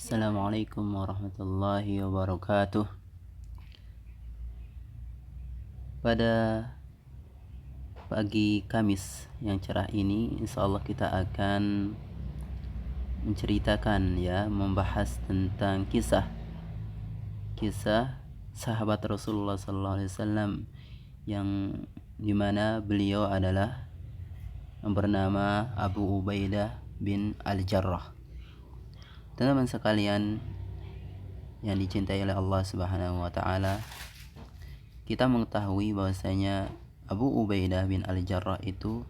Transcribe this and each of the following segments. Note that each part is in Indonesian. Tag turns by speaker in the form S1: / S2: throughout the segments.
S1: Assalamualaikum warahmatullahi wabarakatuh. Pada pagi Kamis yang cerah ini, insyaallah kita akan menceritakan membahas tentang kisah sahabat Rasulullah sallallahu alaihi wasallam yang dimana beliau adalah yang bernama Abu Ubaidah bin Al-Jarrah. Teman-teman sekalian yang dicintai oleh Allah Subhanahu wa taala, kita mengetahui bahwasanya Abu Ubaidah bin Al-Jarrah itu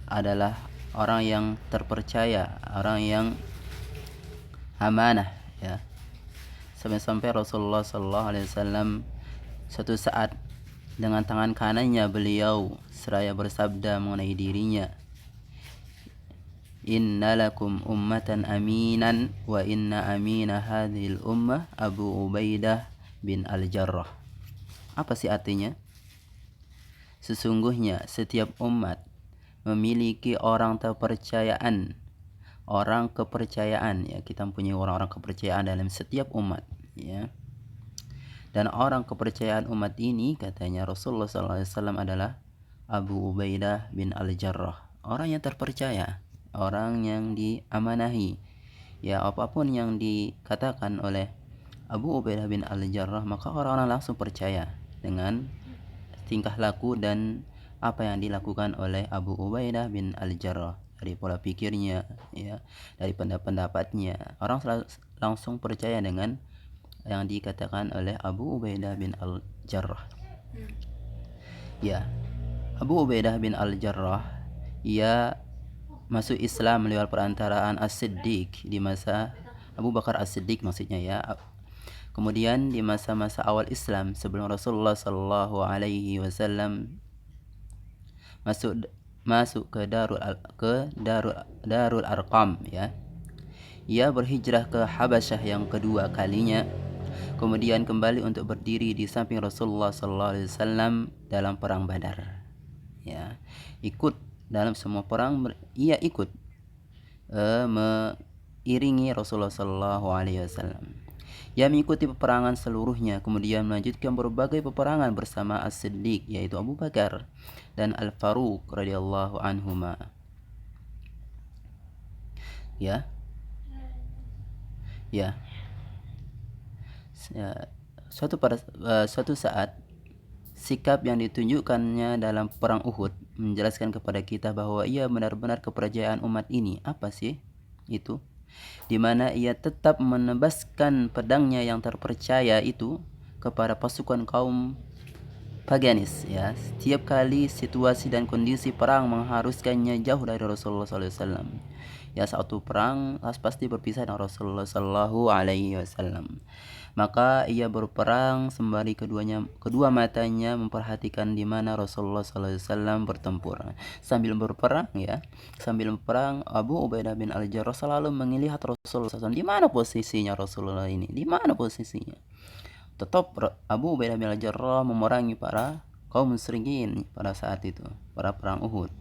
S1: adalah orang yang terpercaya, orang yang amanah, ya. Sampai-sampai Rasulullah sallallahu alaihi wasallam suatu saat dengan tangan kanannya beliau seraya bersabda mengenai dirinya, "Inna lakum ummatan aminan wa inna amina hadhil ummah Abu Ubaidah bin Al-Jarrah." Apa sih artinya? Sesungguhnya setiap umat memiliki orang kepercayaan, ya. Kita mempunyai orang-orang kepercayaan dalam setiap umat, ya. Dan orang kepercayaan umat ini, katanya Rasulullah SAW, adalah Abu Ubaidah bin Al-Jarrah, orang yang terpercaya, orang yang diamanahi. Ya, apapun yang dikatakan oleh Abu Ubaidah bin Al-Jarrah, maka orang-orang langsung percaya dengan tingkah laku dan apa yang dilakukan oleh Abu Ubaidah bin Al-Jarrah, dari pola pikirnya, ya, dari pendapatnya. Orang langsung percaya dengan yang dikatakan oleh Abu Ubaidah bin Al-Jarrah. Ya, Abu Ubaidah bin Al-Jarrah ia masuk Islam lewat perantaraan As-Siddiq di masa Abu Bakar As-Siddiq, maksudnya, ya. Kemudian di masa-masa awal Islam sebelum Rasulullah sallallahu alaihi wasallam masuk ke Darul Arqam, ya. Ia berhijrah ke Habasyah yang kedua kalinya, kemudian kembali untuk berdiri di samping Rasulullah sallallahu alaihi wasallam dalam perang Badar. Ya, ikut dalam semua perang, ia ikut mengiringi Rasulullah sallallahu alaihi wasallam. Ia mengikuti peperangan seluruhnya, kemudian melanjutkan berbagai peperangan bersama As-Siddiq, yaitu Abu Bakar, dan Al-Faruq radhiyallahu anhuma. Ya. Suatu saat sikap yang ditunjukkannya dalam perang Uhud menjelaskan kepada kita bahwa ia benar-benar kepercayaan umat ini. Apa sih itu? Di mana ia tetap menebaskan pedangnya yang terpercaya itu kepada pasukan kaum Paganis, ya. Setiap kali situasi dan kondisi perang mengharuskannya jauh dari Rasulullah SAW, ya, satu perang pasti berpisah dengan Rasulullah SAW. Maka ia berperang sembari kedua matanya memperhatikan di mana Rasulullah SAW bertempur. Sambil berperang, Abu Ubaidah bin Al-Jarrah selalu melihat Rasulullah SAW. Di mana posisinya Rasulullah ini? Di mana posisinya? Tetap Abu Ubaidah bin Al-Jarrah memerangi para kaum musyrikin pada saat itu, pada perang Uhud,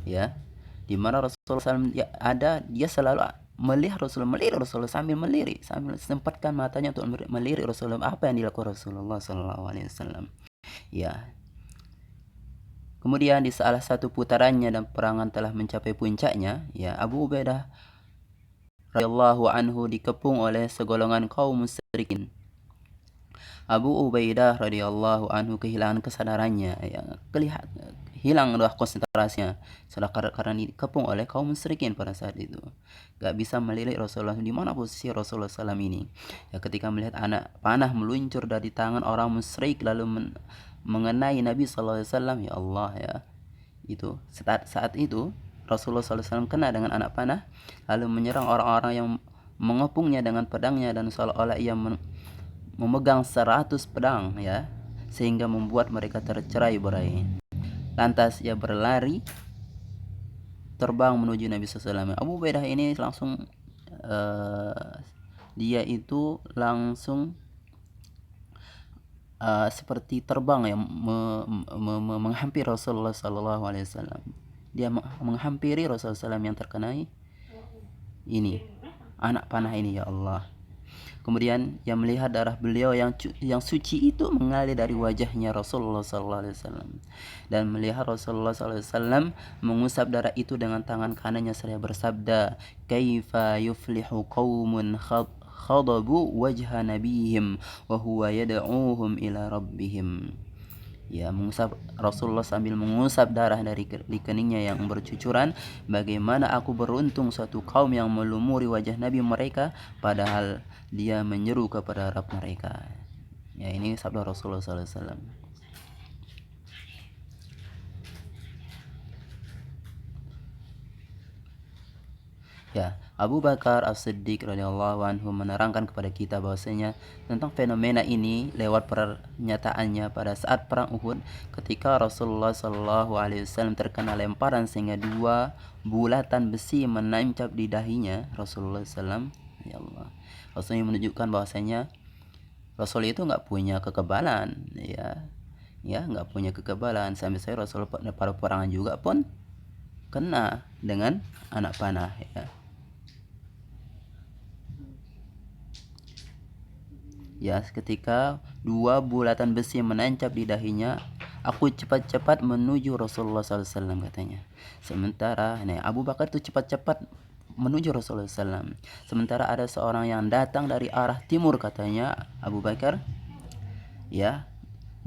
S1: ya. Di mana Rasulullah SAW dia selalu melirik Rasulullah sambil sempatkan matanya untuk melirik Rasulullah. Apa yang dilakukan Rasulullah SAW, ya. Kemudian di salah satu putarannya dan perangan telah mencapai puncaknya, ya, Abu Ubaidah radhiyallahu anhu dikepung oleh segolongan kaum musyrikin. Abu Ubaidah radhiyallahu anhu kehilangan kesadarannya, ya, hilanglah konsentrasinya karena dikepung oleh kaum musyrikin pada saat itu. Gak bisa melirik Rasulullah. Di mana posisi Rasulullah SAW ini? Ya, ketika melihat anak panah meluncur dari tangan orang musyrik lalu mengenai Nabi SAW, ya Allah, ya. Itu saat itu Rasulullah SAW kena dengan anak panah lalu menyerang orang-orang yang mengepungnya dengan pedangnya, dan seolah-olah ia memegang 100 pedang, ya, sehingga membuat mereka tercerai-berai. Lantas ia berlari terbang menuju Nabi SAW. Abu Ubaidah ini langsung dia itu langsung seperti terbang, ya, menghampiri Rasulullah SAW. Dia menghampiri Rasulullah SAW yang terkena ini, anak panah ini ya Allah. Kemudian ia melihat darah beliau yang suci itu mengalir dari wajahnya Rasulullah SAW, dan melihat Rasulullah SAW mengusap darah itu dengan tangan kanannya seraya bersabda, kaifa yuflihu qaumun khadabu wajha nabihim wa huwa yad'uuhum ila rabbihim. Ya, mengusap Rasulullah sambil mengusap darah dari di keningnya yang bercucuran. Bagaimana aku beruntung suatu kaum yang melumuri wajah Nabi mereka padahal dia menyeru kepada Rabb mereka. Ya, ini sabda Rasulullah SAW. Ya, Abu Bakar As-Siddiq radhiyallahu anhu menerangkan kepada kita bahwasanya tentang fenomena ini lewat pernyataannya pada saat perang Uhud, ketika Rasulullah SAW terkena lemparan sehingga 2 bulatan besi menancap di dahinya Rasulullah SAW. Ya Allah, Rasulnya menunjukkan bahwasanya Rasul itu nggak punya kekebalan, ya nggak punya kekebalan. Sampai saya Rasul pada perangan juga pun kena dengan anak panah, ya. Ya, ketika 2 bulatan besi menancap di dahinya, aku cepat-cepat menuju Rasulullah SAW, katanya. Sementara Abu Bakar itu cepat-cepat menuju Rasulullah SAW. Sementara ada seorang yang datang dari arah timur, katanya Abu Bakar, ya,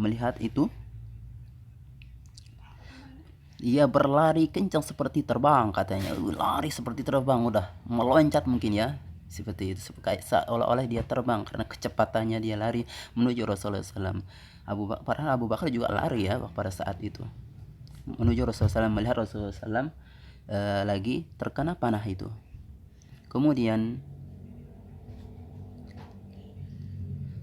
S1: melihat itu, ia berlari kencang seperti terbang, katanya. Lari seperti terbang, udah meloncat mungkin ya, seperti itu, kayak seolah-olah dia terbang karena kecepatannya dia lari menuju Rasulullah SAW. Padahal Abu Bakar juga lari ya pada saat itu menuju Rasulullah SAW, melihat Rasulullah SAW lagi terkena panah itu. Kemudian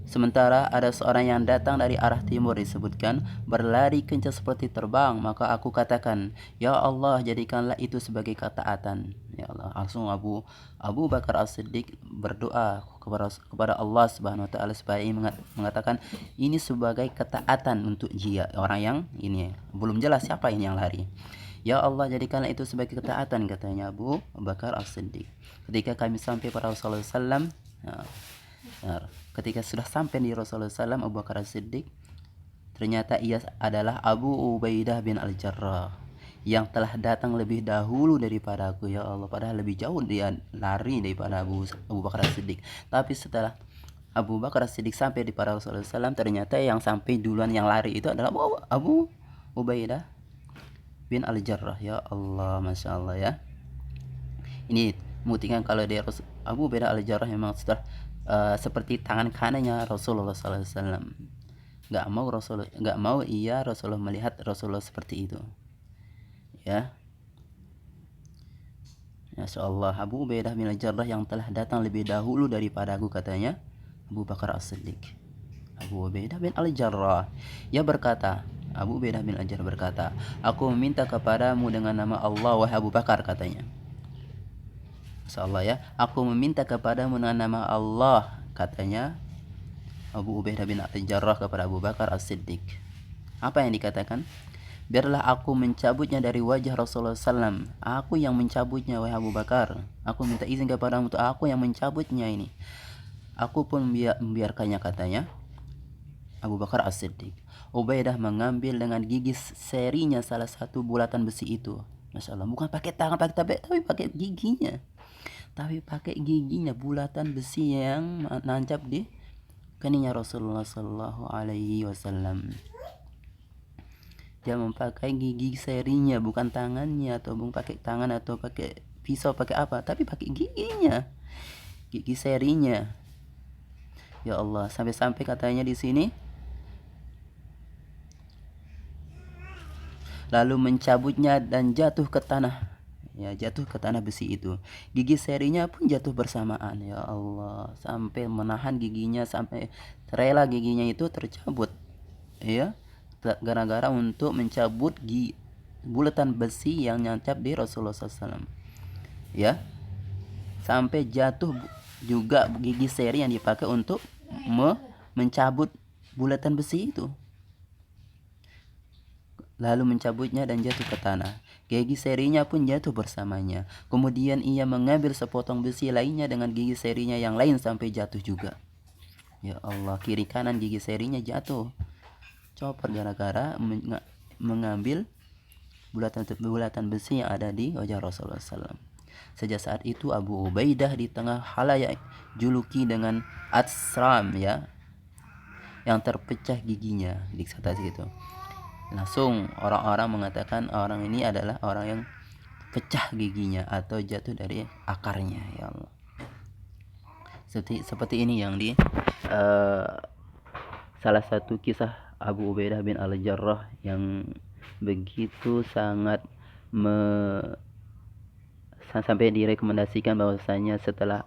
S1: sementara ada seorang yang datang dari arah timur, disebutkan berlari kencang seperti terbang, maka aku katakan, ya Allah, jadikanlah itu sebagai ketaatan. Ya Allah, langsung Abu Bakar As-Siddiq berdoa kepada Allah Subhanahu wa taala supaya mengatakan ini sebagai ketaatan untuk dia, orang yang ini belum jelas siapa ini yang lari. Ya Allah, jadikanlah itu sebagai ketaatan, katanya Abu Bakar As-Siddiq. Ketika kami sampai pada Rasulullah SAW, ketika sudah sampai di Rasulullah SAW, Abu Bakar As-Siddiq ternyata ia adalah Abu Ubaidah bin Al-Jarrah yang telah datang lebih dahulu daripada aku. Ya Allah, padahal lebih jauh dia lari daripada Abu Bakar As-Siddiq. Tapi setelah Abu Bakar As-Siddiq sampai di pada Rasulullah SAW, ternyata yang sampai duluan yang lari itu adalah Abu Ubaidah bin Al-Jarrah. Ya Allah, Masya Allah ya. Ini membuktikan kalau dia Abu Ubaidah Al-Jarrah memang sudah seperti tangan kanannya Rasulullah SAW. Nggak mau Rasulullah melihat Rasulullah seperti itu, ya. Masya Allah, Abu Ubaidah bin Al-Jarrah yang telah datang lebih dahulu daripada aku, katanya Abu Bakar As-Siddiq. Abu Ubaidah bin Al-Jarrah, ia berkata, Abu Ubaidah bin Al-Jarrah berkata, aku meminta kepadamu dengan nama Allah, wahai Abu Bakar, katanya. Masya Allah ya, aku meminta kepadamu dengan nama Allah, katanya Abu Ubaidah bin Al-Jarrah kepada Abu Bakar As-Siddiq. Apa yang dikatakan? Biarlah aku mencabutnya dari wajah Rasulullah SAW. Aku yang mencabutnya, wahai Abu Bakar. Aku minta izin kepadamu untuk aku yang mencabutnya ini. Aku pun membiarkannya, katanya Abu Bakar As-Siddiq. Ubaidah mengambil dengan gigi serinya salah satu bulatan besi itu. Masya Allah, bukan pakai tangan, tapi pakai giginya. Tapi pakai giginya, bulatan besi yang nancap di keningnya Rasulullah Sallallahu Alaihi Wasallam. Dia memakai gigi serinya, bukan tangannya, atau bukan pakai tangan atau pakai pisau, pakai apa, tapi pakai giginya, gigi serinya. Ya Allah, sampai-sampai katanya di sini, lalu mencabutnya dan jatuh ke tanah. Ya, jatuh ke tanah besi itu. Gigi serinya pun jatuh bersamaan. Ya Allah, sampai menahan giginya, sampai rela giginya itu tercabut, ya, gara-gara untuk mencabut bulatan besi yang nancap di Rasulullah SAW, ya. Sampai jatuh juga gigi seri yang dipakai untuk mencabut bulatan besi itu. Lalu mencabutnya dan jatuh ke tanah. gigi serinya pun jatuh bersamanya. Kemudian ia mengambil sepotong besi lainnya dengan gigi serinya yang lain sampai jatuh juga. Ya Allah, kiri kanan gigi serinya jatuh copot gara-gara mengambil bulatan besi yang ada di wajah Rasulullah SAW. Sejak saat itu Abu Ubaidah di tengah halayak juluki dengan Atsram, ya, yang terpecah giginya, dikata gitu. Langsung orang-orang mengatakan orang ini adalah orang yang pecah giginya atau jatuh dari akarnya, ya Allah. Seperti ini yang di salah satu kisah Abu Ubaidah bin Al-Jarrah yang begitu sangat sampai direkomendasikan bahwasanya setelah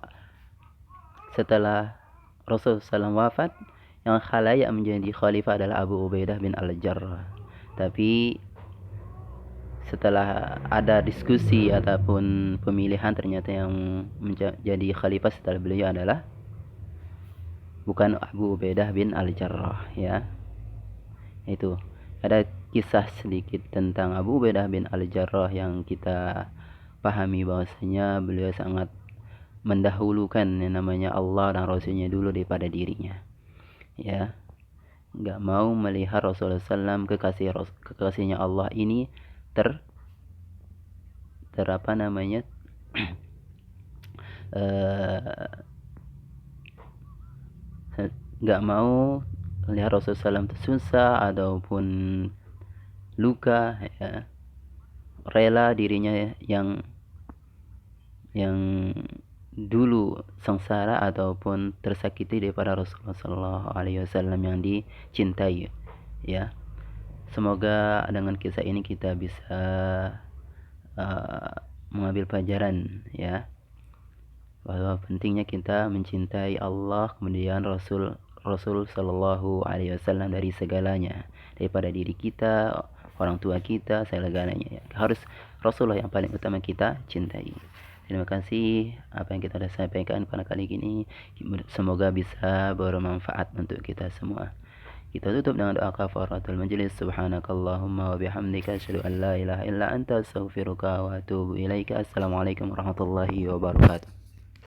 S1: Rasul SAW wafat, yang khalayak menjadi khalifah adalah Abu Ubaidah bin Al-Jarrah. Tapi setelah ada diskusi ataupun pemilihan, ternyata yang menjadi khalifah setelah beliau adalah bukan Abu Ubaidah bin Al-Jarrah, ya. Itu ada kisah sedikit tentang Abu Ubaidah bin Al-Jarrah yang kita pahami bahwasanya beliau sangat mendahulukan yang namanya Allah dan Rasulnya dulu daripada dirinya, ya. Nggak mau melihat Rasulullah SAW kekasihnya Allah ini apa namanya nggak mau lihat Rasulullah SAW tersusah ataupun luka, ya. Rela dirinya yang dulu sengsara ataupun tersakiti daripada Rasulullah SAW yang dicintai, ya. Semoga dengan kisah ini kita bisa mengambil pelajaran, ya, bahwa pentingnya kita mencintai Allah kemudian Rasul Sallallahu Alaihi Wasallam dari segalanya, daripada diri kita, orang tua kita, segalanya, ya. Harus Rasulullah yang paling utama kita cintai. Terima kasih apa yang kita sudah sampaikan pada kali ini, semoga bisa bermanfaat untuk kita semua. Kita tutup dengan doa kafaratul majlis. Subhanakallahumma wa bihamdika asyhadu an la ilaha illa anta astaghfiruka wa atubu ilaika. Assalamualaikum warahmatullahi wabarakatuh.